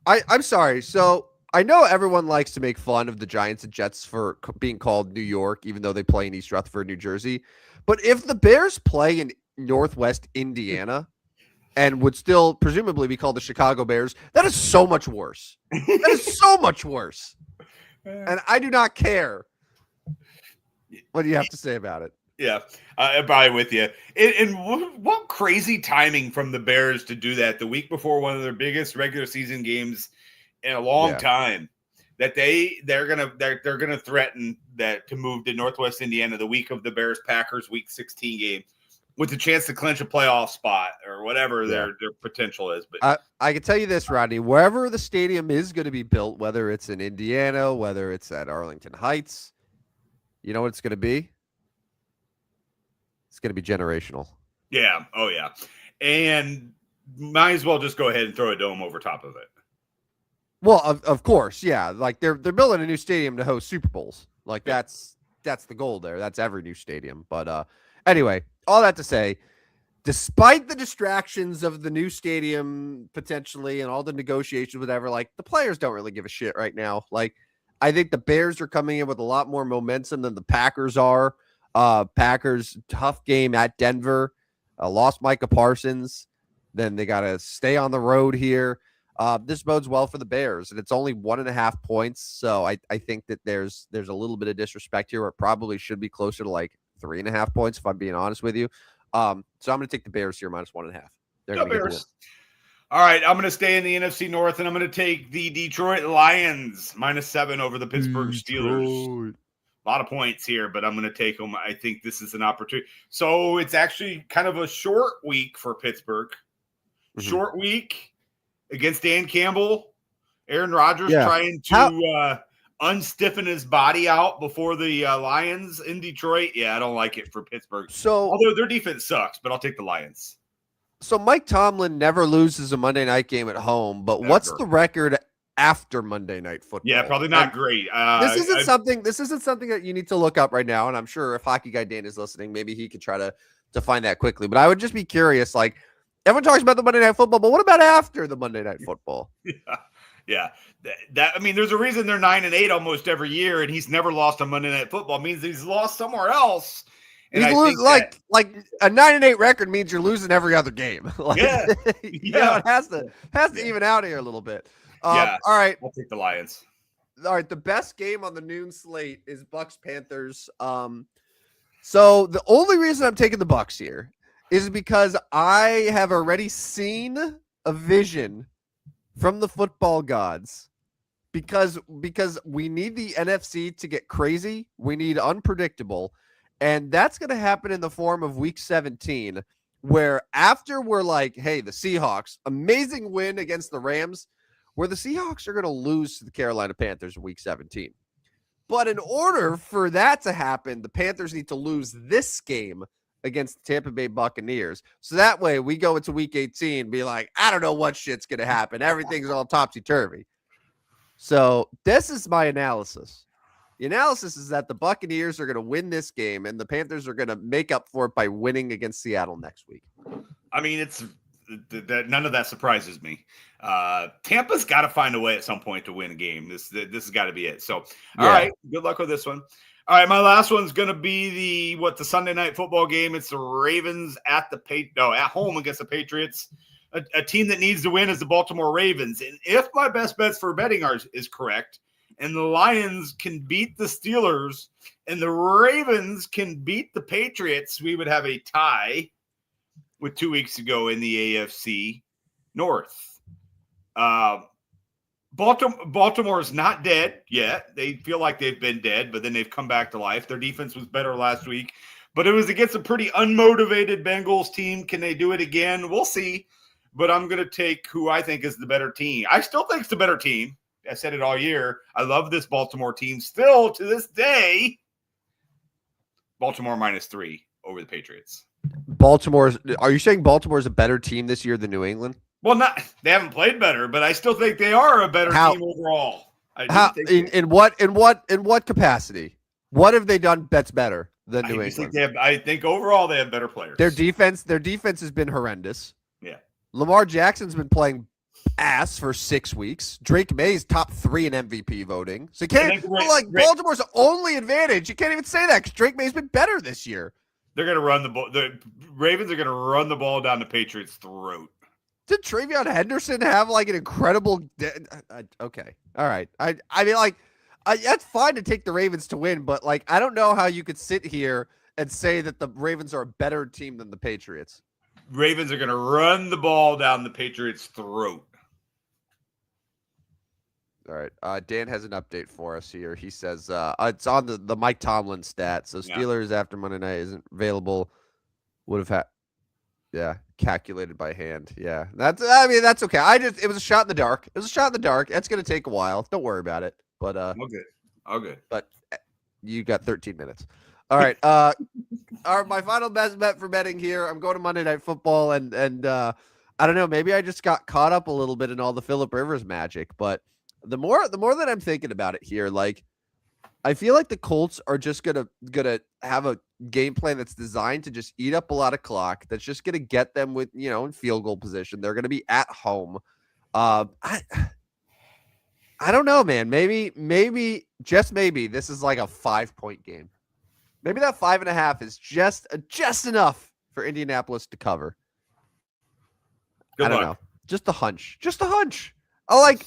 I'm sorry. So I know everyone likes to make fun of the Giants and Jets for being called New York, even though they play in East Rutherford, New Jersey. But if the Bears play in Northwest Indiana and would still presumably be called the Chicago Bears, that is so much worse. That is so much worse. And I do not care. What do you have to say about it? Yeah, I'm probably with you. And what crazy timing from the Bears to do that the week before one of their biggest regular season games in a long time. That they're gonna threaten that to move to Northwest Indiana the week of the Bears Packers Week 16 game with the chance to clinch a playoff spot or whatever their potential is. But I can tell you this, Rodney, wherever the stadium is going to be built, whether it's in Indiana, whether it's at Arlington Heights, you know what it's going to be? It's going to be generational. Yeah. Oh, yeah. And might as well just go ahead and throw a dome over top of it. Well, of course, yeah. Like they're building a new stadium to host Super Bowls. Like that's the goal there. That's every new stadium. But anyway, all that to say, despite the distractions of the new stadium potentially and all the negotiations, whatever, like the players don't really give a shit right now. Like I think the Bears are coming in with a lot more momentum than the Packers are. Packers tough game at Denver, lost Micah Parsons. Then they got to stay on the road here. This bodes well for the Bears, and it's only 1.5 points. So I think that there's a little bit of disrespect here. It probably should be closer to like 3.5 points, if I'm being honest with you. So I'm going to take the Bears here minus 1.5. They're going to get the win. All right, I'm going to stay in the NFC North, and I'm going to take the Detroit Lions minus 7 over the Pittsburgh Steelers. A lot of points here, but I'm going to take them. I think this is an opportunity. So it's actually kind of a short week for Pittsburgh. Mm-hmm. Short week against Dan Campbell. Aaron Rodgers trying to unstiffen his body out before the Lions in Detroit. Yeah, I don't like it for Pittsburgh. Although their defense sucks, but I'll take the Lions. So Mike Tomlin never loses a Monday night game at home, but what's the record after Monday Night Football? Yeah, probably not great. This isn't something that you need to look up right now. And I'm sure if Hockey Guy Dan is listening, maybe he could try to find that quickly. But I would just be curious. Like everyone talks about the Monday Night Football, but what about after the Monday Night Football? Yeah. That I mean, there's a reason they're 9-8 almost every year, and he's never lost a Monday Night Football. It means he's lost somewhere else. And like a 9-8 record means you're losing every other game. It has to even out here a little bit. All right. I'll take the Lions. All right. The best game on the noon slate is Bucks Panthers. So the only reason I'm taking the Bucks here is because I have already seen a vision from the football gods because we need the NFC to get crazy. We need unpredictable. And that's going to happen in the form of week 17, where after we're like, hey, the Seahawks, amazing win against the Rams, where the Seahawks are going to lose to the Carolina Panthers in week 17. But in order for that to happen, the Panthers need to lose this game against the Tampa Bay Buccaneers. So that way we go into week 18 and be like, I don't know what shit's going to happen. Everything's all topsy-turvy. So this is my analysis. The analysis is that the Buccaneers are going to win this game and the Panthers are going to make up for it by winning against Seattle next week. I mean, it's none of that surprises me. Tampa's got to find a way at some point to win a game. This has got to be it. So, all right, good luck with this one. All right, my last one's going to be the Sunday Night Football game. It's the Ravens at home against the Patriots. A team that needs to win is the Baltimore Ravens. And if my best bets for betting is correct, and the Lions can beat the Steelers and the Ravens can beat the Patriots, we would have a tie with 2 weeks to go in the AFC North. Baltimore's not dead yet. They feel like they've been dead, but then they've come back to life. Their defense was better last week, but it was against a pretty unmotivated Bengals team. Can they do it again? We'll see. But I'm going to take who I think is the better team. I still think it's the better team. I said it all year. I love this Baltimore team. Still, to this day, Baltimore -3 over the Patriots. Are you saying Baltimore's a better team this year than New England? Well, they haven't played better, but I still think they are a better team overall. In what capacity? What have they done that's better than New England? I think overall they have better players. Their defense has been horrendous. Yeah. Lamar Jackson's been playing ass for 6 weeks. Drake May's top 3 in MVP voting. So you can't Baltimore's only advantage. You can't even say that because Drake May's been better this year. They're going to run the ball. The Ravens are going to run the ball down the Patriots' throat. Did Travion Henderson have like an incredible? Okay, all right. I mean, like, that's fine to take the Ravens to win, but like, I don't know how you could sit here and say that the Ravens are a better team than the Patriots. Ravens are going to run the ball down the Patriots' throat. All right. Dan has an update for us here. He says it's on the Mike Tomlin stat. So Steelers after Monday night isn't available. Would have had. Yeah, calculated by hand. Yeah, that's okay. It was a shot in the dark. It was a shot in the dark. It's gonna take a while. Don't worry about it. But all good. But you got 13 minutes. All right. My final best bet for betting here. I'm going to Monday Night Football, and I don't know. Maybe I just got caught up a little bit in all the Phillip Rivers magic. But the more that I'm thinking about it here, like, I feel like the Colts are just gonna have a game plan that's designed to just eat up a lot of clock. That's just gonna get them with in field goal position. They're gonna be at home. I don't know, man. Maybe just maybe this is like a 5-point game. Maybe that 5.5 is just enough for Indianapolis to cover. Good I don't know. Just a hunch. Just a hunch. Like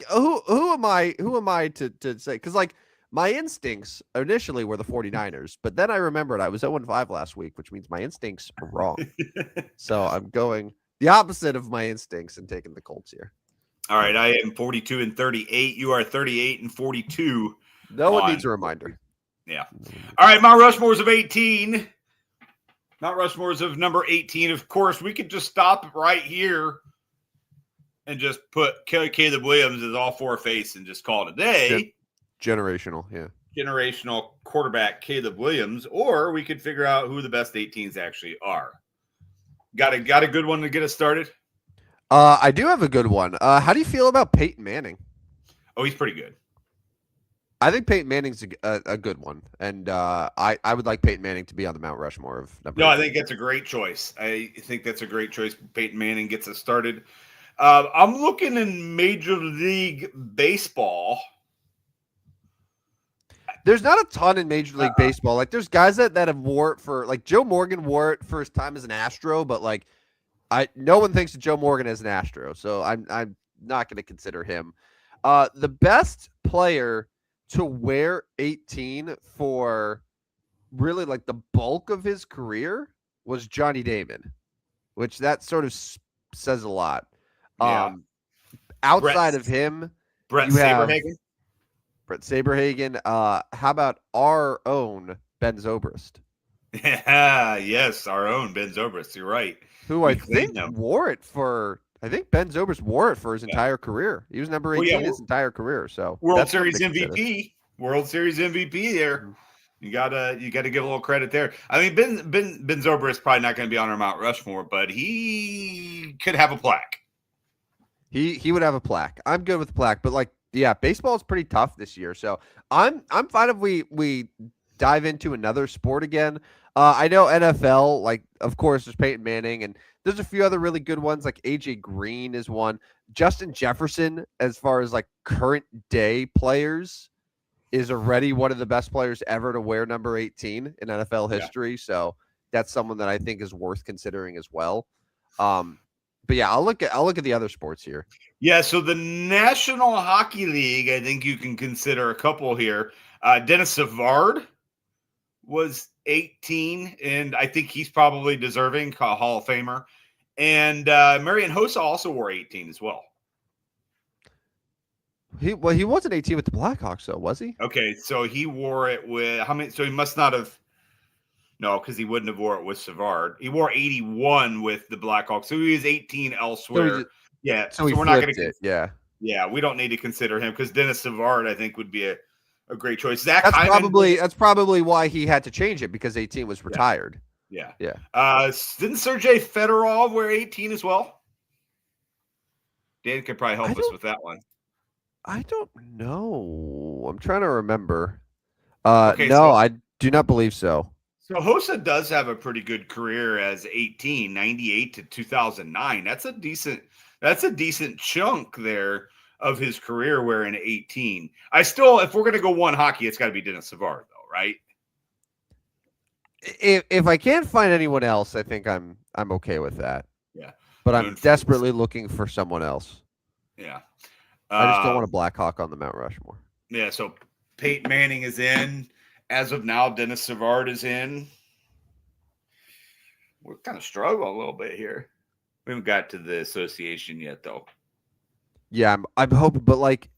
who am I to say? Because like. My instincts initially were the 49ers, but then I remembered I was 0-5 last week, which means my instincts are wrong. So I'm going the opposite of my instincts and taking the Colts here. All right, I am 42-38. You are 38-42. No one needs a reminder. Yeah. All right, Mount Rushmore's of 18. Mount Rushmore's of number 18. Of course, we could just stop right here and just put Caleb Williams as all four face and just call it a day. Generational, yeah. Generational quarterback Caleb Williams, or we could figure out who the best 18s actually are. Got a good one to get us started? I do have a good one. How do you feel about Peyton Manning? Oh, he's pretty good. I think Peyton Manning's a good one, and I would like Peyton Manning to be on the Mount Rushmore of number. No, 18. I think that's a great choice. Peyton Manning gets us started. I'm looking in Major League Baseball. There's not a ton in Major League Baseball. Like, there's guys that have wore it for, like, Joe Morgan wore it for his time as an Astro, but like, no one thinks of Joe Morgan as an Astro, so I'm not going to consider him. The best player to wear 18 for really like the bulk of his career was Johnny Damon, which that sort of says a lot. Yeah. Outside of him, Brett Saberhagen. Brett Saberhagen. How about our own Ben Zobrist? Yeah, yes, our own Ben Zobrist. You're right. Who I think wore it for. I think Ben Zobrist wore it for his entire career. He was number 18 his entire career. So World Series MVP. World Series MVP there. You gotta give a little credit there. I mean, Ben Zobrist is probably not going to be on our Mount Rushmore, but he could have a plaque. He would have a plaque. I'm good with the plaque, but like, yeah, baseball is pretty tough this year. So I'm fine if we dive into another sport again. I know NFL, like, of course, there's Peyton Manning, and there's a few other really good ones, like AJ Green is one. Justin Jefferson, as far as like current day players, is already one of the best players ever to wear number 18 in NFL history. Yeah. So that's someone that I think is worth considering as well. But yeah, I'll look at the other sports here. Yeah, so the National Hockey League, I think you can consider a couple here. Dennis Savard was 18, and I think he's probably deserving, a Hall of Famer. And Marian Hossa also wore 18 as well. He wasn't 18 with the Blackhawks, though, was he? Okay, so he wore it with how many? So he must not have. No, because he wouldn't have wore it with Savard. He wore 81 with the Blackhawks, so he was 18 So he elsewhere. just, Yeah, so he so we're not going flipped to. it. Yeah. Yeah, we don't need to consider him because Dennis Savard, I think, would be a great choice. Zach Hyman. That's probably why he had to change it because 18 was retired. Yeah. Yeah. Didn't Sergei Fedorov wear 18 as well? Dan could probably help us with that one. I don't know. I'm trying to remember. Okay, No, so, I do not believe so. So Hossa does have a pretty good career as 18, 98 to 2009. That's a decent chunk there of his career wearing 18. If we're going to go one hockey, it's got to be Dennis Savard, though, right? If I can't find anyone else, I think I'm okay with that. Yeah. But I'm desperately looking for someone else. Yeah. I just don't want a Blackhawk on the Mount Rushmore. Yeah, so Peyton Manning is in. As of now, Dennis Savard is in. We're kind of struggling a little bit here. We haven't got to the association yet, though. Yeah, I'm hoping, but like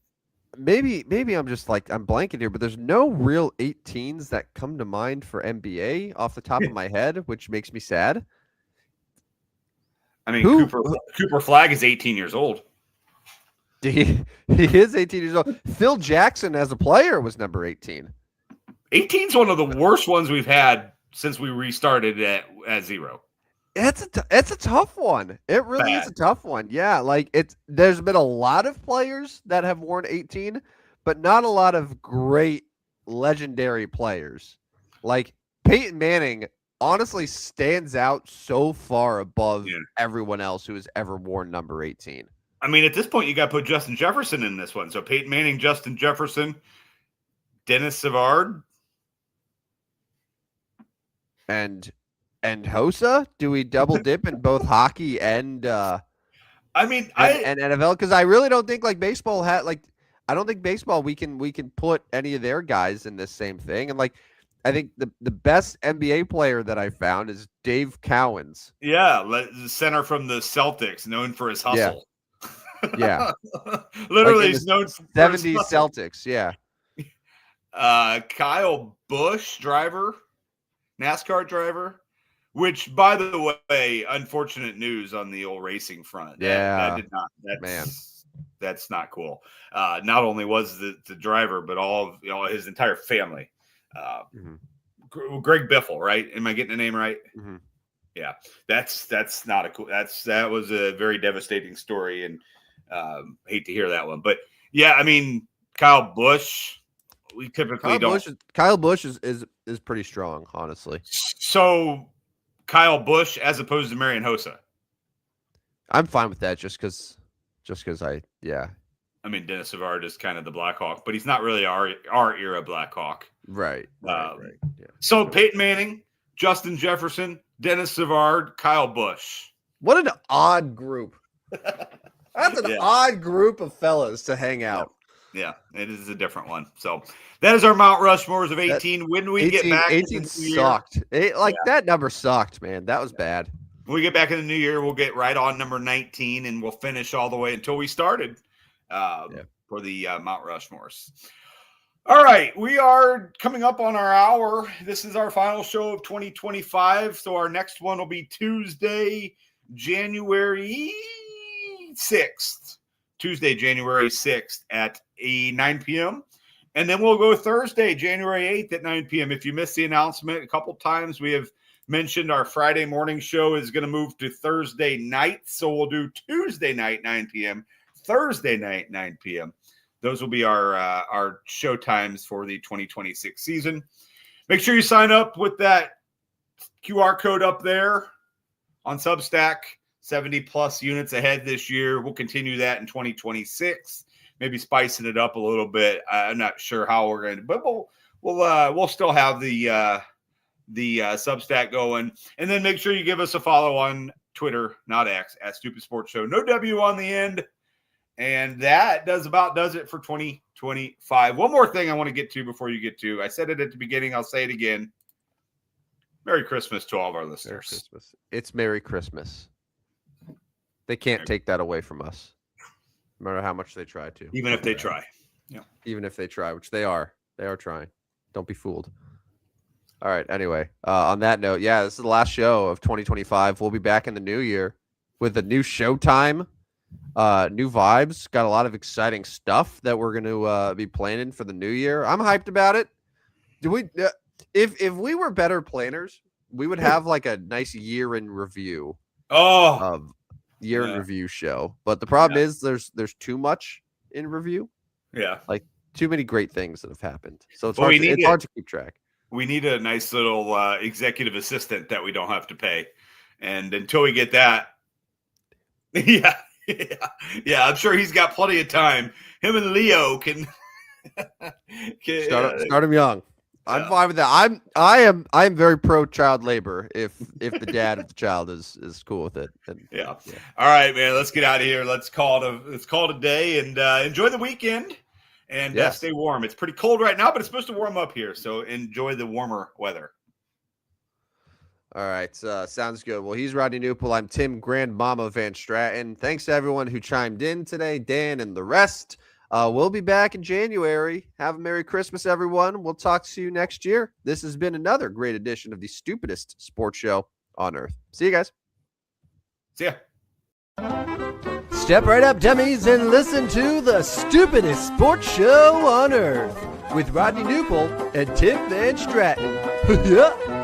maybe I'm just like I'm blanking here, but there's no real 18s that come to mind for NBA off the top of my head, which makes me sad. I mean, Cooper Flagg is 18 years old. He is 18 years old. Phil Jackson as a player was number 18. 18 is one of the worst ones we've had since we restarted at 0. It's a tough one. It really is a tough one. Yeah, like there's been a lot of players that have worn 18, but not a lot of great legendary players. Like Peyton Manning honestly stands out so far above everyone else who has ever worn number 18. I mean, at this point, you got to put Justin Jefferson in this one. So Peyton Manning, Justin Jefferson, Dennis Savard, and Hossa. Do we double dip in both hockey and and NFL? Because I really don't think like baseball had like I don't think baseball we can put any of their guys in this same thing. And like I think the best NBA player that I found is Dave Cowens. Yeah, the center from the Celtics, known for his hustle. Yeah. Literally, he's known for 70s Celtics. Yeah. Kyle Busch, NASCAR driver, which, by the way, unfortunate news on the old racing front. That did not. That's not cool. Not only was the driver, but all of his entire family. Greg Biffle, right? Am I getting the name right? Mm-hmm. Yeah, that's not a cool. That was a very devastating story, and hate to hear that one. But yeah, I mean, Kyle Busch, we typically Kyle Busch is pretty strong, honestly. So Kyle Busch as opposed to Marian Hossa. I'm fine with that just because I mean, Dennis Savard is kind of the Blackhawk, but he's not really our era Blackhawk. Right. Yeah. So Peyton Manning, Justin Jefferson, Dennis Savard, Kyle Busch. What an odd group. That's an odd group of fellas to hang out. Yeah, it is a different one. So that is our Mount Rushmores of 18. When we get back, 18 sucked. That number sucked, man. That was bad. When we get back in the new year, we'll get right on number 19, and we'll finish all the way until we started for the Mount Rushmores. All right, we are coming up on our hour. This is our final show of 2025. So our next one will be Tuesday, January 6th. Tuesday, January 6th at 9 p.m. And then we'll go Thursday, January 8th at 9 p.m. If you missed the announcement a couple times, we have mentioned our Friday morning show is going to move to Thursday night. So we'll do Tuesday night, 9 p.m., Thursday night, 9 p.m. Those will be our show times for the 2026 season. Make sure you sign up with that QR code up there on Substack. 70-plus units ahead this year. We'll continue that in 2026. Maybe spicing it up a little bit. I'm not sure how we're going to, but we'll still have the Substack going. And then make sure you give us a follow on Twitter, not X, at Stupid Sports Show. No W on the end. And that does it for 2025. One more thing I want to get to before you get to. I said it at the beginning. I'll say it again. Merry Christmas to all of our listeners. Merry Christmas. It's Merry Christmas. They can't take that away from us. no matter how much they try to. Even if they try. Yeah. Even if they try, which they are. They are trying. Don't be fooled. All right. Anyway, on that note, yeah, this is the last show of 2025. We'll be back in the new year with a new showtime, new vibes. Got a lot of exciting stuff that we're going to be planning for the new year. I'm hyped about it. Do we? If we were better planners, we would have like a nice year in review. Year in review show. But the problem is there's too much in review. Yeah. Like too many great things that have happened. So it's hard to keep track. We need a nice little executive assistant that we don't have to pay. And until we get that, yeah, I'm sure he's got plenty of time. Him and Leo can start him young. I'm fine with that. I am very pro child labor if the dad of the child is cool with it. And, yeah. All right, man. Let's get out of here. Let's call it a day and enjoy the weekend and stay warm. It's pretty cold right now, but it's supposed to warm up here, so enjoy the warmer weather. All right, sounds good. Well, he's Rodney Newpel. I'm Tim Grandmama Van Stratton. Thanks to everyone who chimed in today, Dan and the rest. We'll be back in January. Have a Merry Christmas, everyone. We'll talk to you next year. This has been another great edition of the Stupidest Sports Show on Earth. See you guys. See ya. Step right up, dummies, and listen to the Stupidest Sports Show on Earth with Rodney Newpel and Tim Van Stratton. Yeah.